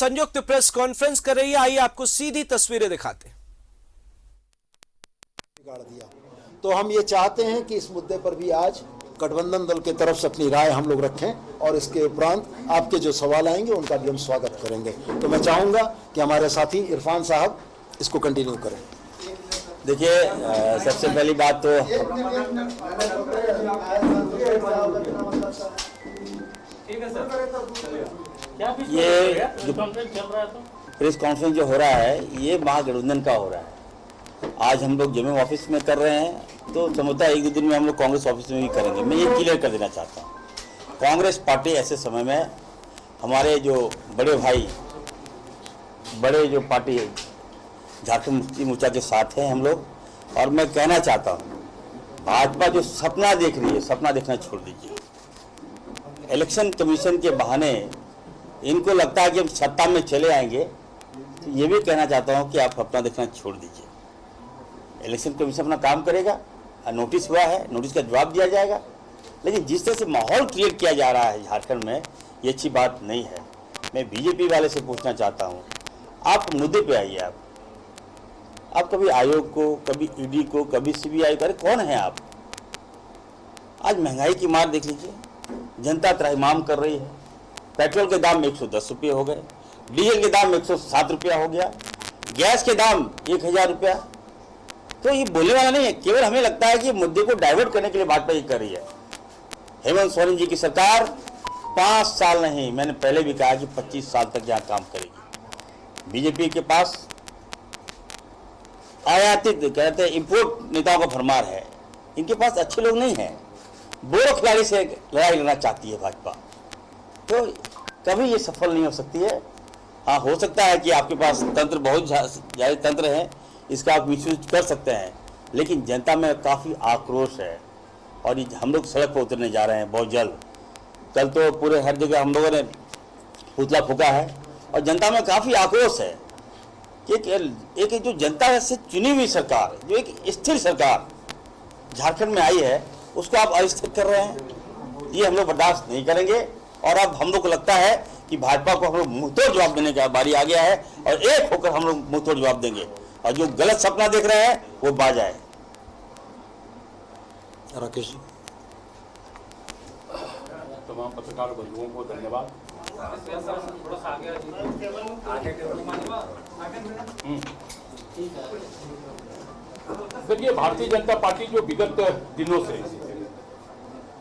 संयुक्त press conference कर रही है। आइए आपको सीधी तस्वीरें दिखाते हैं। बिगाड़ दिया। तो हम ये चाहते हैं कि इस मुद्दे पर भी आज गठबंधन दल की तरफ से अपनी राय हम लोग रखें और इसके उपरांत आपके जो सवाल आएंगे उनका भी हम स्वागत करेंगे। तो मैं चाहूँगा कि हमारे साथी इरफान साहब इसको कंटिन्यू करें। देखिए, सबसे पहली बात तो ये जो प्रेस कॉन्फ्रेंस जो हो रहा है ये महागठबंधन का हो रहा है। आज हम लोग जमीन ऑफिस में कर रहे हैं तो समझता है एक दो दिन में हम लोग कांग्रेस ऑफिस में भी करेंगे। मैं ये क्लियर कर देना चाहता हूँ, कांग्रेस पार्टी ऐसे समय में हमारे जो बड़े भाई बड़े जो पार्टी झारखंड मुक्ति मोर्चा के साथ हैं हम लोग। और मैं कहना चाहता हूँ, भाजपा जो सपना देख रही है, सपना देखना छोड़ दीजिए। इलेक्शन कमीशन के बहाने इनको लगता है कि हम सत्ता में चले आएंगे, तो ये भी कहना चाहता हूँ कि आप सपना देखना छोड़ दीजिए। इलेक्शन कमीशन अपना काम करेगा, नोटिस हुआ है, नोटिस का जवाब दिया जाएगा। लेकिन जिस तरह से माहौल क्रिएट किया जा रहा है झारखंड में, ये अच्छी बात नहीं है। मैं बीजेपी वाले से पूछना चाहता हूँ, आप मुद्दे पे आइए। आप कभी आयोग को, कभी ईडी को, कभी सीबीआई को, अरे कौन है आप? आज महंगाई की मार देख लीजिए, जनता त्राहिमाम कर रही है। पेट्रोल के दाम 110 रुपये हो गए, डीजल के दाम 107 रुपया हो गया, गैस के दाम 1000 रुपया। तो ये बोलने वाला नहीं है, केवल हमें लगता है कि मुद्दे को डाइवर्ट करने के लिए भाजपा ये कर रही है। हेमंत सोरेन जी की सरकार 5 साल नहीं, मैंने पहले भी कहा कि 25 साल तक यहाँ काम करेगी। बीजेपी के पास आयातित कहते हैं इंपोर्ट नेताओं का भरमार है, इनके पास अच्छे लोग नहीं हैं। बोरो खिलाड़ी से लड़ाई लड़ना चाहती है भाजपा, तो कभी ये सफल नहीं हो सकती है। हाँ, हो सकता है कि आपके पास तंत्र बहुत ज़्यादा तंत्र है, इसका आप मिसयूज कर सकते हैं, लेकिन जनता में काफ़ी आक्रोश है और हम लोग सड़क पर उतरने जा रहे हैं बहुत जल्द। कल तो पूरे हर जगह हम लोगों ने पुतला फूका है और जनता में काफ़ी आक्रोश है कि एक जो जनता से चुनी हुई सरकार, जो एक स्थिर सरकार झारखंड में आई है, उसको आप अस्थिर कर रहे हैं। ये हम लोग बर्दाश्त नहीं करेंगे और अब हम लोग को लगता है कि भाजपा को हम लोग मुंहतोड़ जवाब देने का बारी आ गया है और एक होकर हम लोग मुंहतोड़ जवाब देंगे और जो गलत सपना देख रहे हैं वो बाज आए। राकेश जी। तमाम पत्रकार बंधुओं को धन्यवाद। देखिए, भारतीय जनता पार्टी जो विगत दिनों से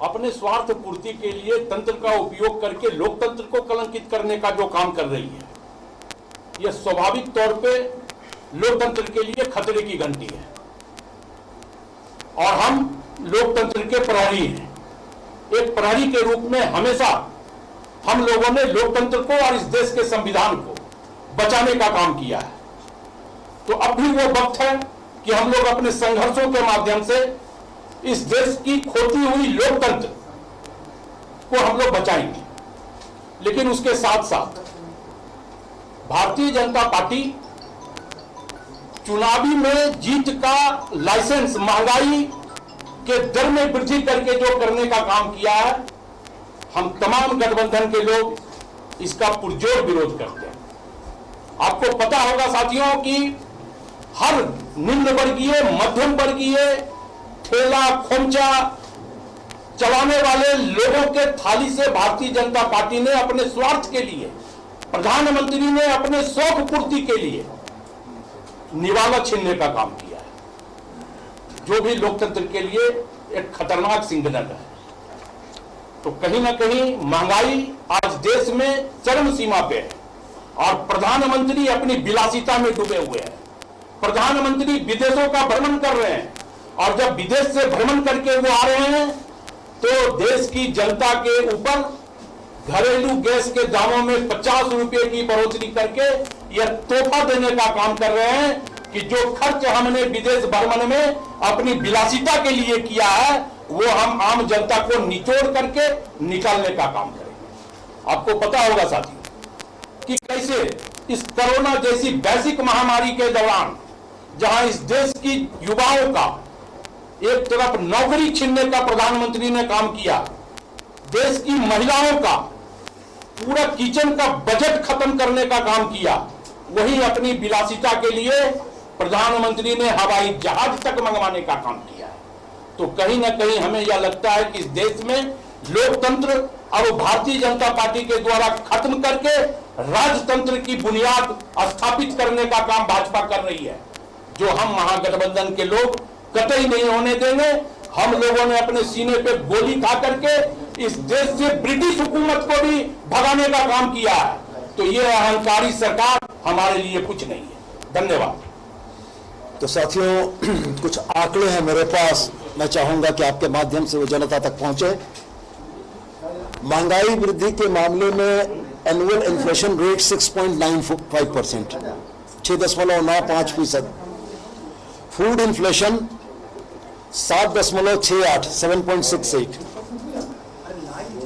अपने स्वार्थ पूर्ति के लिए तंत्र का उपयोग करके लोकतंत्र को कलंकित करने का जो काम कर रही है, यह स्वाभाविक तौर पे लोकतंत्र के लिए खतरे की घंटी है और हम लोकतंत्र के प्रहरी हैं। एक प्रहरी के रूप में हमेशा हम लोगों ने लोकतंत्र को और इस देश के संविधान को बचाने का काम किया है। तो अब भी वो वक्त है कि हम लोग अपने संघर्षों के माध्यम से इस देश की खोती हुई लोकतंत्र को हम लोग बचाएंगे। लेकिन उसके साथ साथ भारतीय जनता पार्टी चुनावी में जीत का लाइसेंस महंगाई के दर में वृद्धि करके जो करने का काम किया है, हम तमाम गठबंधन के लोग इसका पुरजोर विरोध करते हैं। आपको पता होगा साथियों कि हर निम्न वर्गीय, मध्यम वर्गीय, ठेला खोमचा चलाने वाले लोगों के थाली से भारतीय जनता पार्टी ने अपने स्वार्थ के लिए, प्रधानमंत्री ने अपने शौक पूर्ति के लिए निवाला छीनने का काम किया है, जो भी लोकतंत्र के लिए एक खतरनाक सिंगनल है। तो कहीं ना कहीं महंगाई आज देश में चरम सीमा पे है और प्रधानमंत्री अपनी विलासिता में डूबे हुए हैं। प्रधानमंत्री विदेशों का भ्रमण कर रहे हैं और जब विदेश से भ्रमण करके वो आ रहे हैं तो देश की जनता के ऊपर घरेलू गैस के दामों में 50 रुपए की बढ़ोतरी करके यह तोहफा देने का काम कर रहे हैं कि जो खर्च हमने विदेश भ्रमण में अपनी विलासिता के लिए किया है वो हम आम जनता को निचोड़ करके निकालने का काम करेंगे। आपको पता होगा साथियों कि कैसे इस कोरोना जैसी वैश्विक महामारी के दौरान जहां इस देश की युवाओं का एक तरफ नौकरी छीनने का प्रधानमंत्री ने काम किया, देश की महिलाओं का पूरा किचन का बजट खत्म करने का काम किया, वहीं अपनी विलासिता के लिए प्रधानमंत्री ने हवाई जहाज तक मंगवाने का काम किया है। तो कहीं ना कहीं हमें यह लगता है कि इस देश में लोकतंत्र अब भारतीय जनता पार्टी के द्वारा खत्म करके राजतंत्र की बुनियाद स्थापित करने का काम भाजपा कर रही है, जो हम महागठबंधन के लोग कतई नहीं होने देंगे। हम लोगों ने अपने सीने पे गोली खा करके इस देश से ब्रिटिश हुकूमत को भी भगाने का काम किया है। तो ये अहंकारी सरकार हमारे लिए कुछ नहीं है। धन्यवाद। तो साथियों, कुछ आंकड़े हैं मेरे पास, मैं चाहूंगा कि आपके माध्यम से वो जनता तक पहुंचे। महंगाई वृद्धि के मामले में annual inflation rate 6.95%, 6.95%। Food inflation 7.68, 7.68।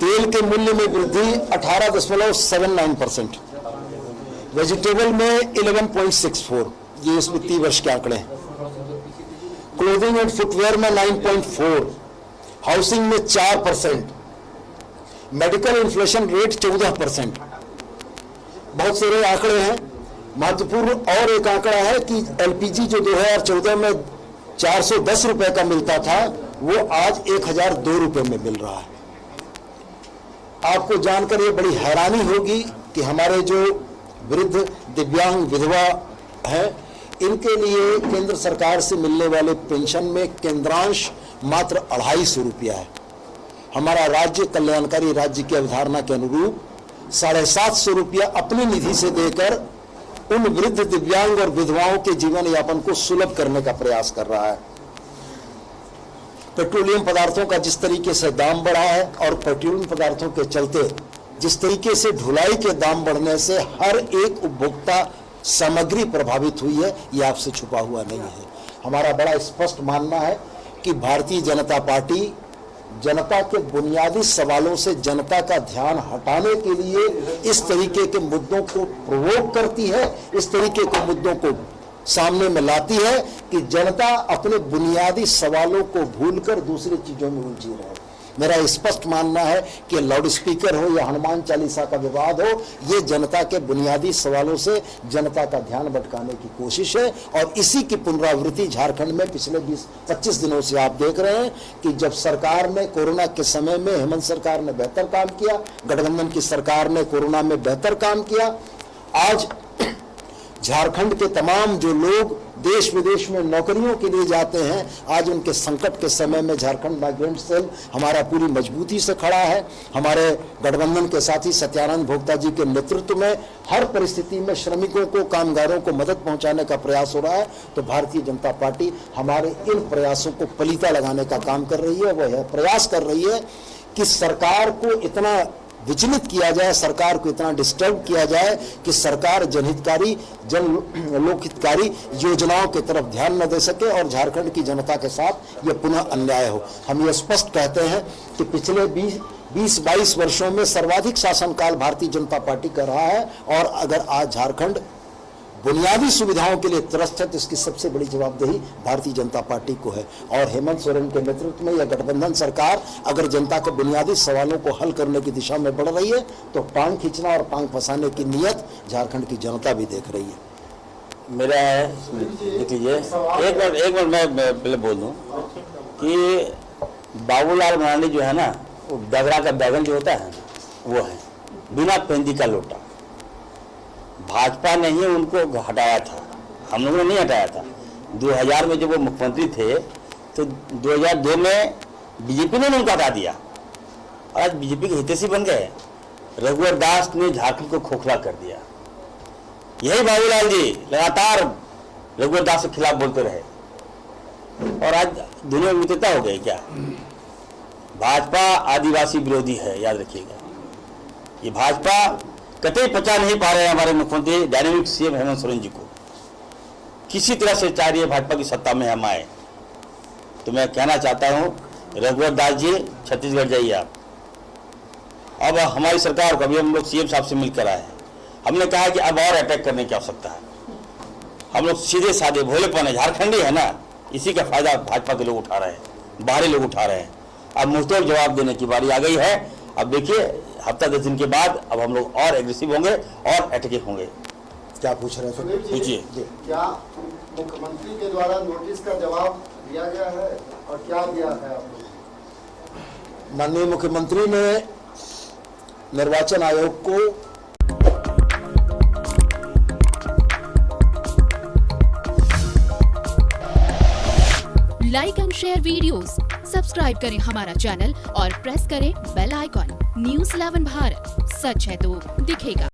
तेल के मूल्य में वृद्धि 18.79%। वेजिटेबल में 11.64, ये इस वित्तीय वर्ष के आंकड़े हैं। क्लोथिंग एंड फुटवेयर में 9.4, हाउसिंग में 4%, मेडिकल इन्फ्लेशन रेट 14%। बहुत सारे आंकड़े हैं। महत्वपूर्ण और एक आंकड़ा है कि एलपीजी जो 2014 में 410 रुपए का मिलता था, वो आज 1002 रुपए में मिल रहा है। आपको जानकर ये बड़ी हैरानी होगी कि हमारे जो वृद्ध दिव्यांग विधवा है, इनके लिए केंद्र सरकार से मिलने वाले पेंशन में केंद्रांश मात्र 250 रुपया है। हमारा राज्य कल्याणकारी राज्य की अवधारणा के अनुरूप 750 रुपया अपनी निधि से देकर उन वृद्ध दिव्यांग और विधवाओं के जीवन यापन को सुलभ करने का प्रयास कर रहा है। पेट्रोलियम पदार्थों का जिस तरीके से दाम बढ़ा है और पेट्रोलियम पदार्थों के चलते जिस तरीके से ढुलाई के दाम बढ़ने से हर एक उपभोक्ता सामग्री प्रभावित हुई है, ये आपसे छुपा हुआ नहीं है। हमारा बड़ा स्पष्ट मानना है कि भारतीय जनता पार्टी जनता के बुनियादी सवालों से जनता का ध्यान हटाने के लिए इस तरीके के मुद्दों को प्रोवोक करती है, इस तरीके के मुद्दों को सामने में लाती है कि जनता अपने बुनियादी सवालों को भूलकर दूसरी चीजों में उलझी रहे। मेरा स्पष्ट मानना है कि लाउड स्पीकर हो या हनुमान चालीसा का विवाद हो, ये जनता के बुनियादी सवालों से जनता का ध्यान भटकाने की कोशिश है। और इसी की पुनरावृत्ति झारखंड में पिछले 20-25 दिनों से आप देख रहे हैं कि जब सरकार ने कोरोना के समय में हेमंत सरकार ने बेहतर काम किया, गठबंधन की सरकार ने कोरोना में बेहतर काम किया। आज झारखंड के तमाम जो लोग देश विदेश में नौकरियों के लिए जाते हैं, आज उनके संकट के समय में झारखंड माइग्रेंट सेल हमारा पूरी मजबूती से खड़ा है। हमारे गठबंधन के साथी सत्यानंद भोक्ता जी के नेतृत्व में हर परिस्थिति में श्रमिकों को, कामगारों को मदद पहुंचाने का प्रयास हो रहा है। तो भारतीय जनता पार्टी हमारे इन प्रयासों को पलीता लगाने का काम कर रही है। वह प्रयास कर रही है कि सरकार को इतना विचलित किया जाए, सरकार को इतना डिस्टर्ब किया जाए कि सरकार जनहितकारी, लोकहितकारी योजनाओं की तरफ ध्यान न दे सके और झारखंड की जनता के साथ ये पुनः अन्याय हो। हम ये स्पष्ट कहते हैं कि पिछले 20-22 वर्षों में सर्वाधिक शासनकाल भारतीय जनता पार्टी कर रहा है, और अगर आज झारखंड बुनियादी सुविधाओं के लिए त्रस्त है तो इसकी सबसे बड़ी जवाबदेही भारतीय जनता पार्टी को है। और हेमंत सोरेन के नेतृत्व में यह गठबंधन सरकार अगर जनता के बुनियादी सवालों को हल करने की दिशा में बढ़ रही है तो टांग खींचना और टांग फंसाने की नीयत झारखंड की जनता भी देख रही है। मेरा है, देख लीजिए, एक बार मैं पहले बोल दूं कि बाबूलाल मरांडी जो है ना, वो डगरा का बैगन जो होता है वो है, बिना पेंदी का लोटा। भाजपा ने ही उनको हटाया था, हम लोगों ने नहीं हटाया था। 2000 में जब वो मुख्यमंत्री थे तो 2002 में बीजेपी ने उनको हटा दिया और आज बीजेपी के हितैषी बन गए। रघुवर दास ने झारखंड को खोखला कर दिया। यही बाबूलाल जी लगातार रघुवर दास के खिलाफ बोलते रहे और आज दुनिया में मित्रता हो गई। क्या भाजपा आदिवासी विरोधी है, याद रखिएगा। ये भाजपा कतई पचा नहीं पा रहे हैं हमारे मुख्यमंत्री डायनेमिक सीएम हेमंत सोरेन जी को। किसी तरह से चाह रही है भाजपा की सत्ता में हम आए। तो मैं कहना चाहता हूँ, रघुवर दास जी छत्तीसगढ़ जाइए आप। अब हमारी सरकार को, अभी हम लोग सीएम साहब से मिलकर आए हैं, हमने कहा कि अब और अटैक करने की आवश्यकता है। हम लोग सीधे साधे भोलेपन है, झारखंडी है ना, इसी का फायदा भाजपा के लोग उठा रहे हैं, बाहरी लोग उठा रहे हैं। अब मुंहतोड़ जवाब देने की बारी आ गई है। अब देखिए, हफ्ता 10 दिन के बाद अब हम लोग और एग्रेसिव होंगे और अटैकिंग होंगे। क्या पूछ रहे हैं सुनील जी? पूछिए। जी। क्या मुख्यमंत्री के द्वारा नोटिस का जवाब दिया गया है और क्या दिया है आप लोग? माननीय मुख्यमंत्री ने निर्वाचन आयोग को like and share videos, subscribe करें हमारा चैनल और प्रेस करें बेल आइकॉन। न्यूज़ 11 भारत, सच है तो दिखेगा।